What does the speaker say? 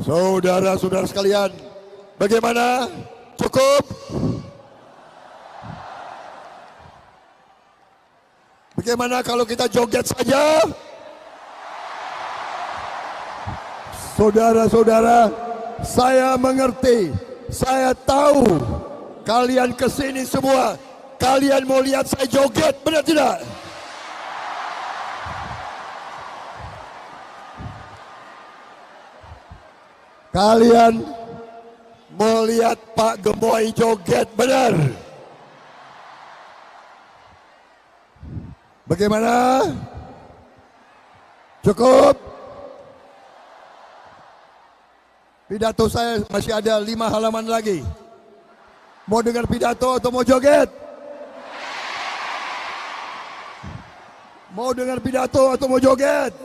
Saudara-saudara sekalian, bagaimana? Cukup? Bagaimana kalau kita joget saja? Saudara-saudara, saya mengerti, saya tahu kalian kesini semua, kalian mau lihat saya joget, benar tidak? Kalian mau lihat Pak Gemoy joget, benar? Bagaimana? Cukup? Pidato saya masih ada 5 halaman lagi. Mau dengar pidato atau mau joget? Mau dengar pidato atau mau joget?